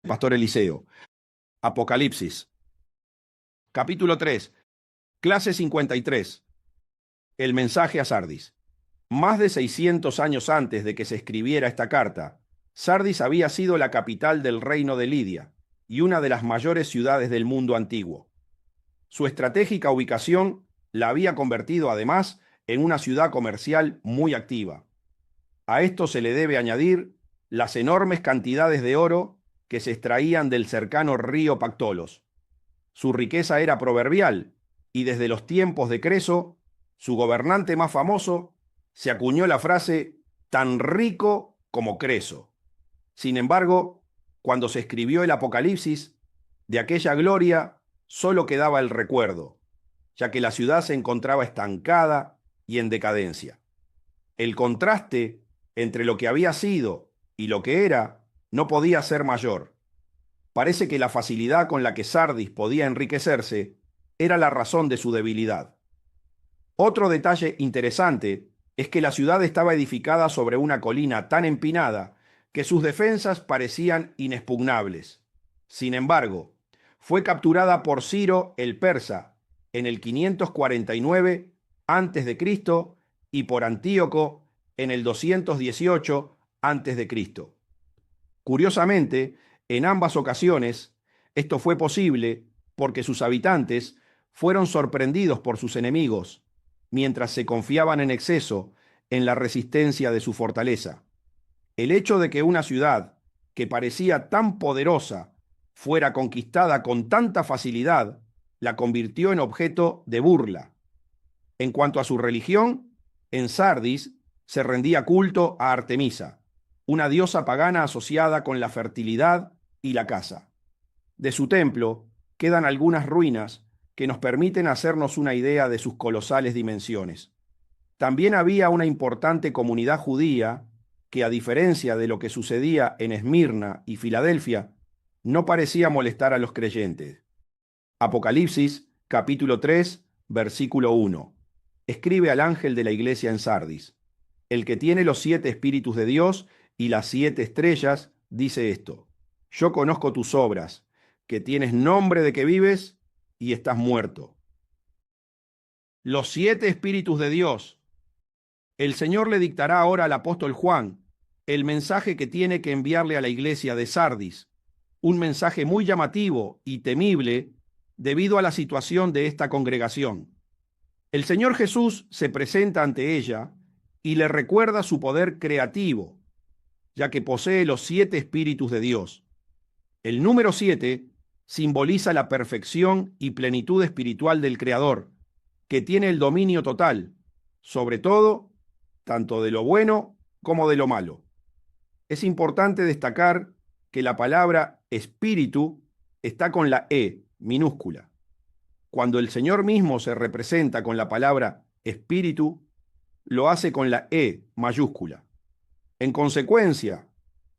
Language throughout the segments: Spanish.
Pastor Eliseo. Apocalipsis. Capítulo 3. Clase 53. El mensaje a Sardis. Más de 600 años antes de que se escribiera esta carta, Sardis había sido la capital del reino de Lidia y una de las mayores ciudades del mundo antiguo. Su estratégica ubicación la había convertido además en una ciudad comercial muy activa. A esto se le debe añadir las enormes cantidades de oro que se extraían del cercano río Pactolos. Su riqueza era proverbial y desde los tiempos de Creso, su gobernante más famoso, se acuñó la frase tan rico como Creso. Sin embargo, cuando se escribió el Apocalipsis, de aquella gloria solo quedaba el recuerdo, ya que la ciudad se encontraba estancada y en decadencia. El contraste entre lo que había sido y lo que era no podía ser mayor. Parece que la facilidad con la que Sardis podía enriquecerse era la razón de su debilidad. Otro detalle interesante es que la ciudad estaba edificada sobre una colina tan empinada que sus defensas parecían inexpugnables. Sin embargo, fue capturada por Ciro el persa en el 549 a.C. y por Antíoco en el 218 a.C. Curiosamente, en ambas ocasiones, esto fue posible porque sus habitantes fueron sorprendidos por sus enemigos, mientras se confiaban en exceso en la resistencia de su fortaleza. El hecho de que una ciudad que parecía tan poderosa fuera conquistada con tanta facilidad la convirtió en objeto de burla. En cuanto a su religión, en Sardis se rendía culto a Artemisa, una diosa pagana asociada con la fertilidad y la caza. De su templo quedan algunas ruinas que nos permiten hacernos una idea de sus colosales dimensiones. También había una importante comunidad judía que, a diferencia de lo que sucedía en Esmirna y Filadelfia, no parecía molestar a los creyentes. Apocalipsis, capítulo 3, versículo 1. Escribe al ángel de la iglesia en Sardis: el que tiene los 7 espíritus de Dios y las 7 estrellas, dice esto: yo conozco tus obras, que tienes nombre de que vives y estás muerto. Los 7 espíritus de Dios. El Señor le dictará ahora al apóstol Juan el mensaje que tiene que enviarle a la iglesia de Sardis, un mensaje muy llamativo y temible debido a la situación de esta congregación. El Señor Jesús se presenta ante ella y le recuerda su poder creativo, ya que posee los 7 espíritus de Dios. El número 7 simboliza la perfección y plenitud espiritual del Creador, que tiene el dominio total, sobre todo, tanto de lo bueno como de lo malo. Es importante destacar que la palabra espíritu está con la E minúscula. Cuando el Señor mismo se representa con la palabra espíritu, lo hace con la E mayúscula. En consecuencia,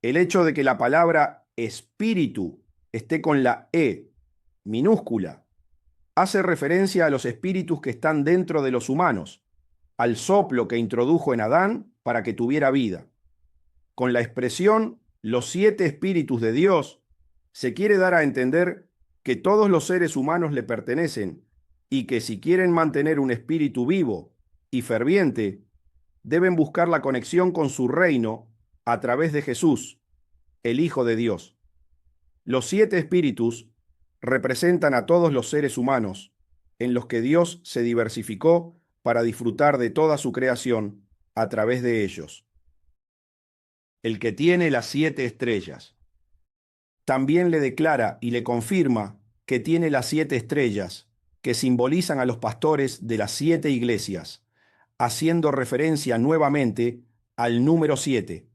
el hecho de que la palabra espíritu esté con la E minúscula hace referencia a los espíritus que están dentro de los humanos, al soplo que introdujo en Adán para que tuviera vida. Con la expresión los 7 espíritus de Dios se quiere dar a entender que todos los seres humanos le pertenecen y que si quieren mantener un espíritu vivo y ferviente, deben buscar la conexión con su reino a través de Jesús, el Hijo de Dios. Los 7 espíritus representan a todos los seres humanos, en los que Dios se diversificó para disfrutar de toda su creación a través de ellos. El que tiene las 7 estrellas. También le declara y le confirma que tiene las 7 estrellas, que simbolizan a los pastores de las 7 iglesias, haciendo referencia nuevamente al número 7,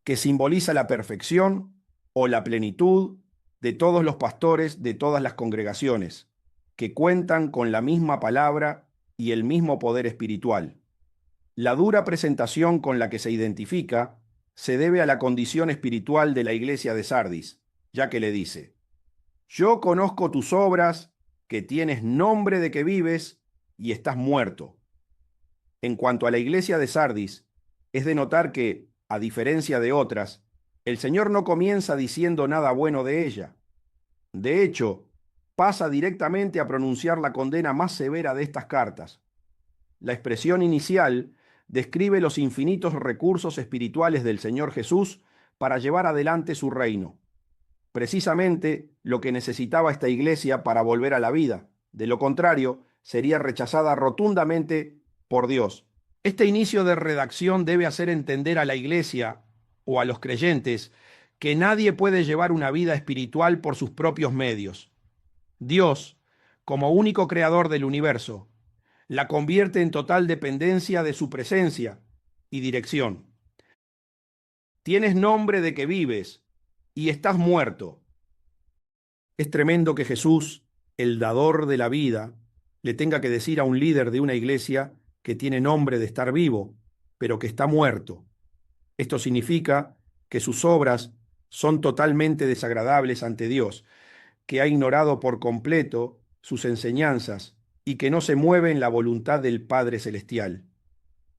que simboliza la perfección o la plenitud de todos los pastores de todas las congregaciones, que cuentan con la misma palabra y el mismo poder espiritual. La dura presentación con la que se identifica se debe a la condición espiritual de la iglesia de Sardis, ya que le dice: yo conozco tus obras, que tienes nombre de que vives y estás muerto. En cuanto a la iglesia de Sardis, es de notar que, a diferencia de otras, El Señor no comienza diciendo nada bueno de ella. De hecho, pasa directamente a pronunciar la condena más severa de estas cartas. La expresión inicial describe los infinitos recursos espirituales del Señor Jesús para llevar adelante su reino. Precisamente lo que necesitaba esta iglesia para volver a la vida. De lo contrario, sería rechazada rotundamente por Dios. Este inicio de redacción debe hacer entender a la iglesia o a los creyentes que nadie puede llevar una vida espiritual por sus propios medios. Dios, como único creador del universo, la convierte en total dependencia de su presencia y dirección. Tienes nombre de que vives y estás muerto. Es tremendo que Jesús, el dador de la vida, le tenga que decir a un líder de una iglesia que tiene nombre de estar vivo, pero que está muerto. Esto significa que sus obras son totalmente desagradables ante Dios, que ha ignorado por completo sus enseñanzas y que no se mueve en la voluntad del Padre Celestial.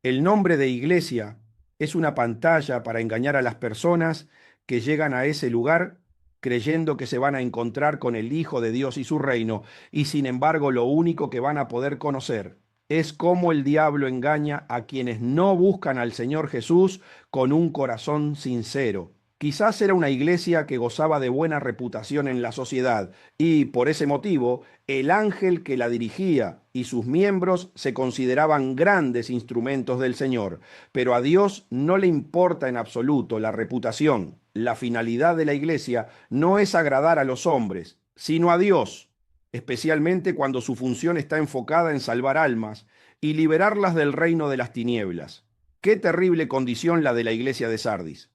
El nombre de iglesia es una pantalla para engañar a las personas que llegan a ese lugar creyendo que se van a encontrar con el Hijo de Dios y su reino, y sin embargo lo único que van a poder conocer es cómo el diablo engaña a quienes no buscan al Señor Jesús con un corazón sincero. Quizás era una iglesia que gozaba de buena reputación en la sociedad y, por ese motivo, el ángel que la dirigía y sus miembros se consideraban grandes instrumentos del Señor. Pero a Dios no le importa en absoluto la reputación. La finalidad de la iglesia no es agradar a los hombres, sino a Dios, especialmente cuando su función está enfocada en salvar almas y liberarlas del reino de las tinieblas. Qué terrible condición la de la iglesia de Sardis.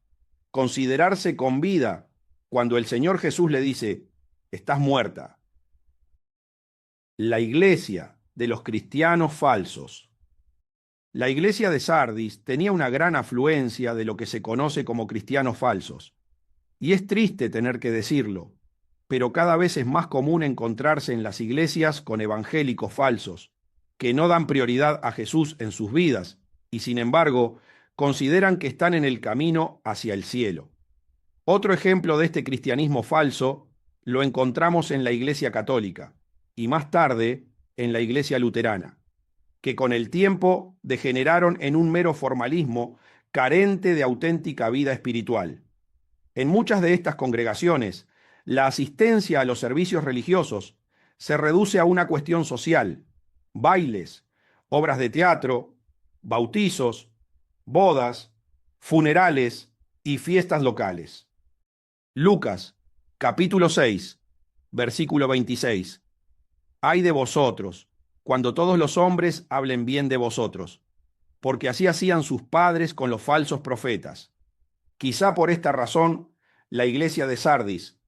Considerarse con vida cuando el Señor Jesús le dice, estás muerta. La iglesia de los cristianos falsos. La iglesia de Sardis tenía una gran afluencia de lo que se conoce como cristianos falsos. Y es triste tener que decirlo, pero cada vez es más común encontrarse en las iglesias con evangélicos falsos, que no dan prioridad a Jesús en sus vidas y sin embargo consideran que están en el camino hacia el cielo. Otro ejemplo de este cristianismo falso lo encontramos en la Iglesia Católica y más tarde en la Iglesia Luterana, que con el tiempo degeneraron en un mero formalismo carente de auténtica vida espiritual. En muchas de estas congregaciones, la asistencia a los servicios religiosos se reduce a una cuestión social: bailes, obras de teatro, bautizos, bodas, funerales y fiestas locales. Lucas, capítulo 6, versículo 26. Ay de vosotros, cuando todos los hombres hablen bien de vosotros, porque así hacían sus padres con los falsos profetas. Quizá por esta razón, la iglesia de Sardis,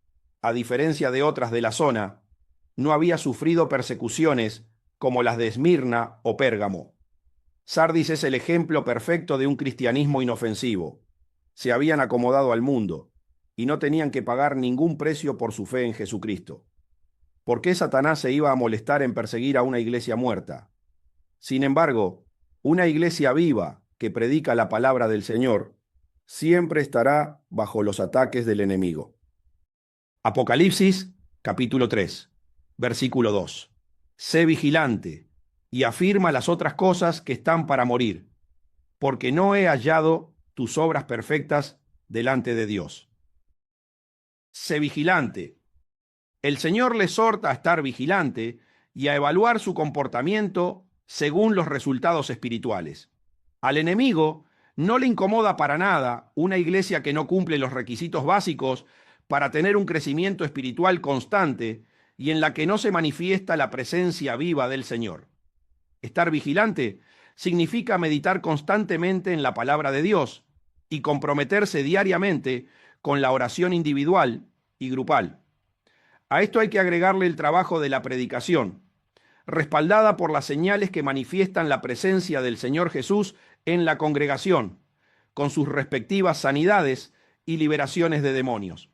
a diferencia de otras de la zona, no había sufrido persecuciones como las de Esmirna o Pérgamo. Sardis es el ejemplo perfecto de un cristianismo inofensivo. Se habían acomodado al mundo y no tenían que pagar ningún precio por su fe en Jesucristo. ¿Por qué Satanás se iba a molestar en perseguir a una iglesia muerta? Sin embargo, una iglesia viva que predica la palabra del Señor siempre estará bajo los ataques del enemigo. Apocalipsis, capítulo 3, versículo 2. Sé vigilante y afirma las otras cosas que están para morir, porque no he hallado tus obras perfectas delante de Dios. Sé vigilante. El Señor le exhorta a estar vigilante y a evaluar su comportamiento según los resultados espirituales. Al enemigo no le incomoda para nada una iglesia que no cumple los requisitos básicos para tener un crecimiento espiritual constante y en la que no se manifiesta la presencia viva del Señor. Estar vigilante significa meditar constantemente en la palabra de Dios y comprometerse diariamente con la oración individual y grupal. A esto hay que agregarle el trabajo de la predicación, respaldada por las señales que manifiestan la presencia del Señor Jesús en la congregación, con sus respectivas sanidades y liberaciones de demonios.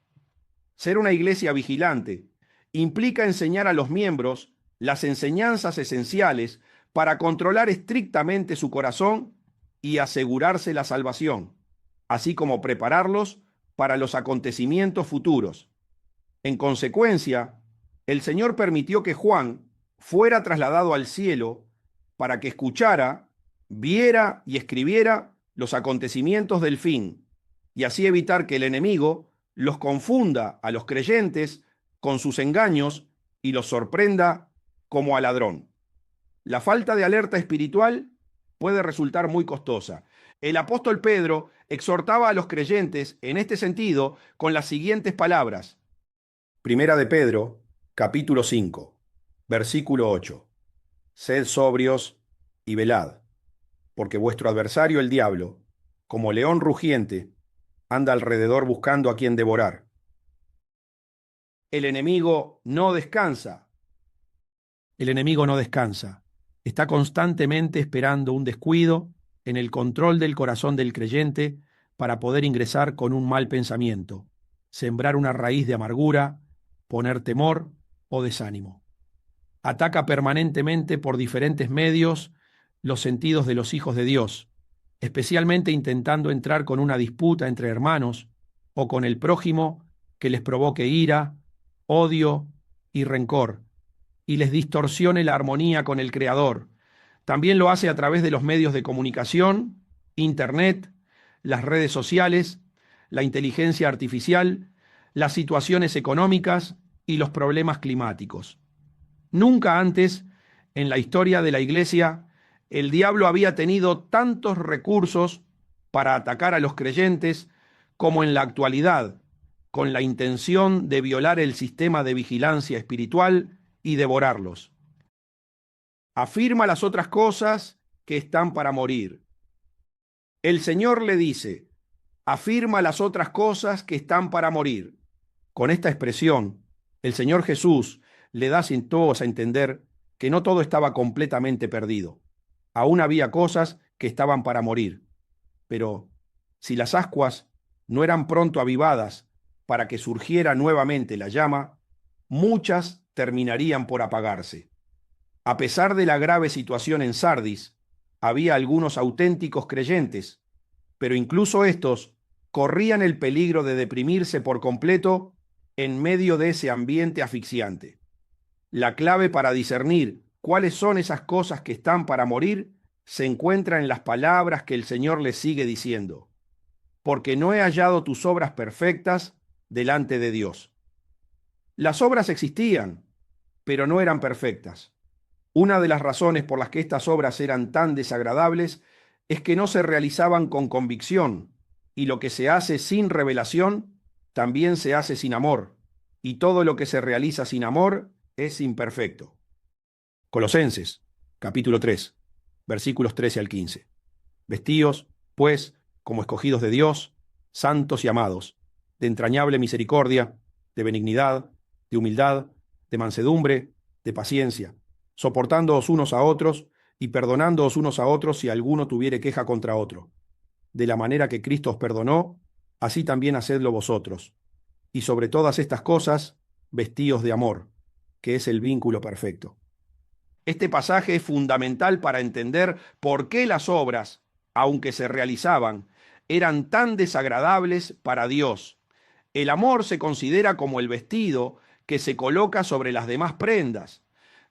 Ser una iglesia vigilante implica enseñar a los miembros las enseñanzas esenciales para controlar estrictamente su corazón y asegurarse la salvación, así como prepararlos para los acontecimientos futuros. En consecuencia, el Señor permitió que Juan fuera trasladado al cielo para que escuchara, viera y escribiera los acontecimientos del fin, y así evitar que el enemigo los confunda a los creyentes con sus engaños y los sorprenda como a ladrón. La falta de alerta espiritual puede resultar muy costosa. El apóstol Pedro exhortaba a los creyentes en este sentido con las siguientes palabras. Primera de Pedro, capítulo 5, versículo 8. Sed sobrios y velad, porque vuestro adversario el diablo, como león rugiente, anda alrededor buscando a quien devorar. El enemigo no descansa. El enemigo no descansa. Está constantemente esperando un descuido en el control del corazón del creyente para poder ingresar con un mal pensamiento, sembrar una raíz de amargura, poner temor o desánimo. Ataca permanentemente por diferentes medios los sentidos de los hijos de Dios, especialmente intentando entrar con una disputa entre hermanos o con el prójimo que les provoque ira, odio y rencor, y les distorsione la armonía con el Creador. También lo hace a través de los medios de comunicación, Internet, las redes sociales, la inteligencia artificial, las situaciones económicas y los problemas climáticos. Nunca antes en la historia de la Iglesia el diablo había tenido tantos recursos para atacar a los creyentes como en la actualidad, con la intención de violar el sistema de vigilancia espiritual y devorarlos. Afirma las otras cosas que están para morir. El Señor le dice, afirma las otras cosas que están para morir. Con esta expresión, el Señor Jesús le da sin todos a entender que no todo estaba completamente perdido. Aún había cosas que estaban para morir. Pero si las ascuas no eran pronto avivadas para que surgiera nuevamente la llama, muchas terminarían por apagarse. A pesar de la grave situación en Sardis, había algunos auténticos creyentes, pero incluso estos corrían el peligro de deprimirse por completo en medio de ese ambiente asfixiante. La clave para discernir cuáles son esas cosas que están para morir se encuentra en las palabras que el Señor les sigue diciendo. Porque no he hallado tus obras perfectas delante de Dios. Las obras existían, pero no eran perfectas. Una de las razones por las que estas obras eran tan desagradables es que no se realizaban con convicción, y lo que se hace sin revelación también se hace sin amor, y todo lo que se realiza sin amor es imperfecto. Colosenses, capítulo 3, versículos 13 al 15. Vestíos, pues, como escogidos de Dios, santos y amados, de entrañable misericordia, de benignidad, de humildad, de mansedumbre, de paciencia, soportándoos unos a otros y perdonándoos unos a otros si alguno tuviere queja contra otro. De la manera que Cristo os perdonó, así también hacedlo vosotros. Y sobre todas estas cosas, vestíos de amor, que es el vínculo perfecto. Este pasaje es fundamental para entender por qué las obras, aunque se realizaban, eran tan desagradables para Dios. El amor se considera como el vestido que se coloca sobre las demás prendas.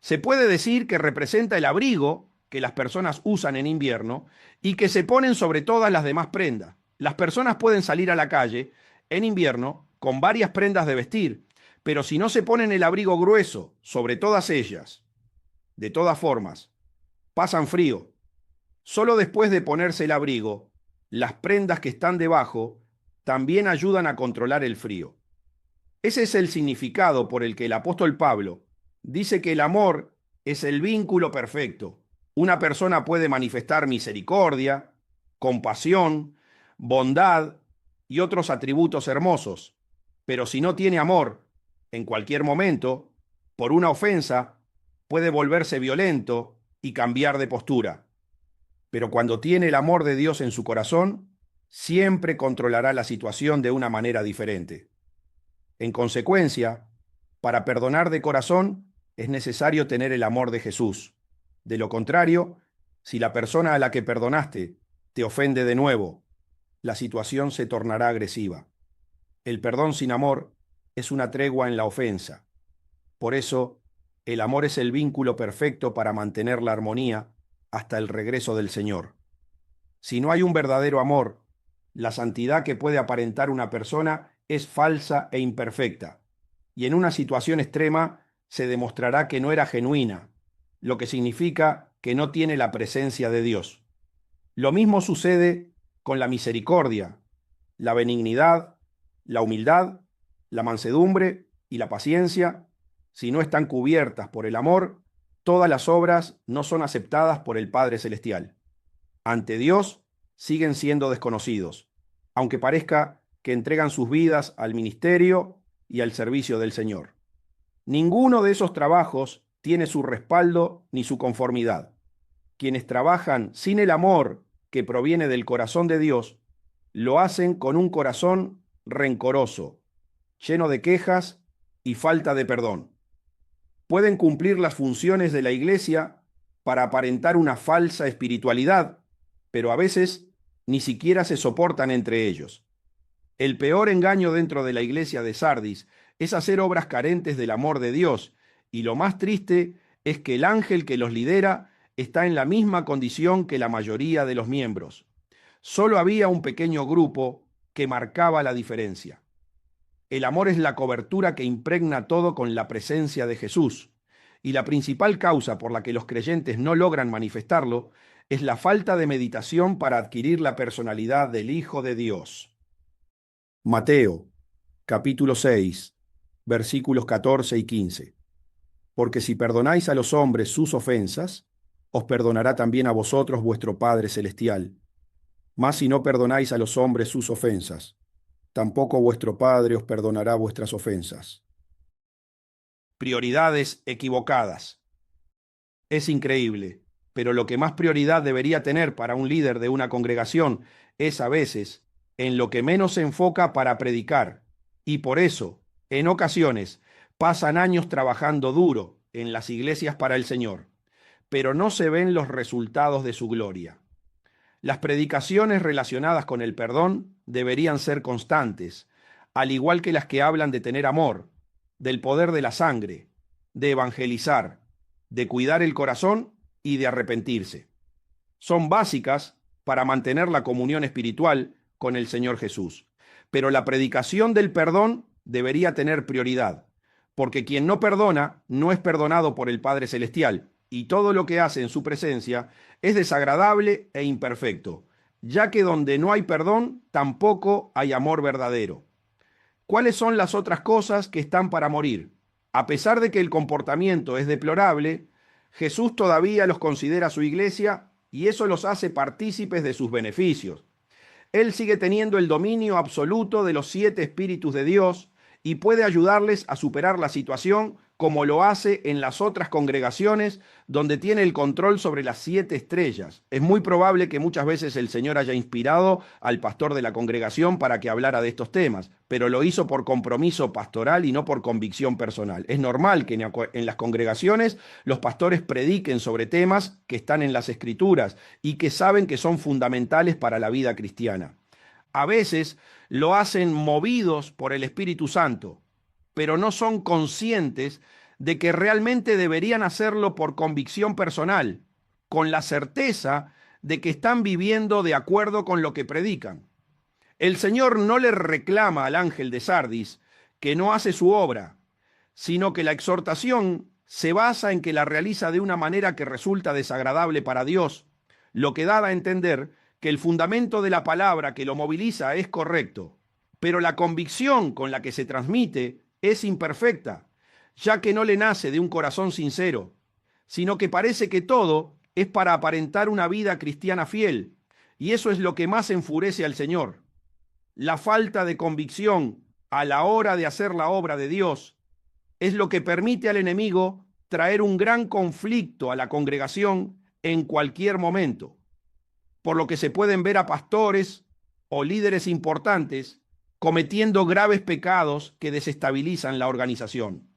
Se puede decir que representa el abrigo que las personas usan en invierno y que se ponen sobre todas las demás prendas. Las personas pueden salir a la calle en invierno con varias prendas de vestir, pero si no se ponen el abrigo grueso sobre todas ellas, de todas formas, pasan frío. Solo después de ponerse el abrigo, las prendas que están debajo también ayudan a controlar el frío. Ese es el significado por el que el apóstol Pablo dice que el amor es el vínculo perfecto. Una persona puede manifestar misericordia, compasión, bondad y otros atributos hermosos, pero si no tiene amor, en cualquier momento, por una ofensa, puede volverse violento y cambiar de postura. Pero cuando tiene el amor de Dios en su corazón, siempre controlará la situación de una manera diferente. En consecuencia, para perdonar de corazón es necesario tener el amor de Jesús. De lo contrario, si la persona a la que perdonaste te ofende de nuevo, la situación se tornará agresiva. El perdón sin amor es una tregua en la ofensa. Por eso, el amor es el vínculo perfecto para mantener la armonía hasta el regreso del Señor. Si no hay un verdadero amor, la santidad que puede aparentar una persona es falsa e imperfecta, y en una situación extrema se demostrará que no era genuina, lo que significa que no tiene la presencia de Dios. Lo mismo sucede con la misericordia, la benignidad, la humildad, la mansedumbre y la paciencia. Si no están cubiertas por el amor, todas las obras no son aceptadas por el Padre Celestial. Ante Dios siguen siendo desconocidos, aunque parezca que entregan sus vidas al ministerio y al servicio del Señor. Ninguno de esos trabajos tiene su respaldo ni su conformidad. Quienes trabajan sin el amor que proviene del corazón de Dios, lo hacen con un corazón rencoroso, lleno de quejas y falta de perdón. Pueden cumplir las funciones de la iglesia para aparentar una falsa espiritualidad, pero a veces ni siquiera se soportan entre ellos. El peor engaño dentro de la iglesia de Sardis es hacer obras carentes del amor de Dios, y lo más triste es que el ángel que los lidera está en la misma condición que la mayoría de los miembros. Solo había un pequeño grupo que marcaba la diferencia. El amor es la cobertura que impregna todo con la presencia de Jesús, y la principal causa por la que los creyentes no logran manifestarlo es la falta de meditación para adquirir la personalidad del Hijo de Dios. Mateo, capítulo 6, versículos 14 y 15. Porque si perdonáis a los hombres sus ofensas, os perdonará también a vosotros vuestro Padre Celestial. Mas si no perdonáis a los hombres sus ofensas, tampoco vuestro Padre os perdonará vuestras ofensas. Prioridades equivocadas. Es increíble, pero lo que más prioridad debería tener para un líder de una congregación es a veces en lo que menos se enfoca para predicar, y por eso, en ocasiones, pasan años trabajando duro en las iglesias para el Señor, pero no se ven los resultados de su gloria. Las predicaciones relacionadas con el perdón deberían ser constantes, al igual que las que hablan de tener amor, del poder de la sangre, de evangelizar, de cuidar el corazón y de arrepentirse. Son básicas para mantener la comunión espiritual con el Señor Jesús. Pero la predicación del perdón debería tener prioridad, porque quien no perdona no es perdonado por el Padre Celestial, y todo lo que hace en su presencia es desagradable e imperfecto, ya que donde no hay perdón, tampoco hay amor verdadero. ¿Cuáles son las otras cosas que están para morir? A pesar de que el comportamiento es deplorable, Jesús todavía los considera su iglesia y eso los hace partícipes de sus beneficios. Él sigue teniendo el dominio absoluto de los 7 espíritus de Dios y puede ayudarles a superar la situación como lo hace en las otras congregaciones donde tiene el control sobre las 7 estrellas. Es muy probable que muchas veces el Señor haya inspirado al pastor de la congregación para que hablara de estos temas, pero lo hizo por compromiso pastoral y no por convicción personal. Es normal que en las congregaciones los pastores prediquen sobre temas que están en las Escrituras y que saben que son fundamentales para la vida cristiana. A veces lo hacen movidos por el Espíritu Santo, pero no son conscientes de que realmente deberían hacerlo por convicción personal, con la certeza de que están viviendo de acuerdo con lo que predican. El Señor no le reclama al ángel de Sardis que no hace su obra, sino que la exhortación se basa en que la realiza de una manera que resulta desagradable para Dios, lo que da a entender que el fundamento de la palabra que lo moviliza es correcto, pero la convicción con la que se transmite es imperfecta, ya que no le nace de un corazón sincero, sino que parece que todo es para aparentar una vida cristiana fiel, y eso es lo que más enfurece al Señor. La falta de convicción a la hora de hacer la obra de Dios es lo que permite al enemigo traer un gran conflicto a la congregación en cualquier momento, por lo que se pueden ver a pastores o líderes importantes cometiendo graves pecados que desestabilizan la organización.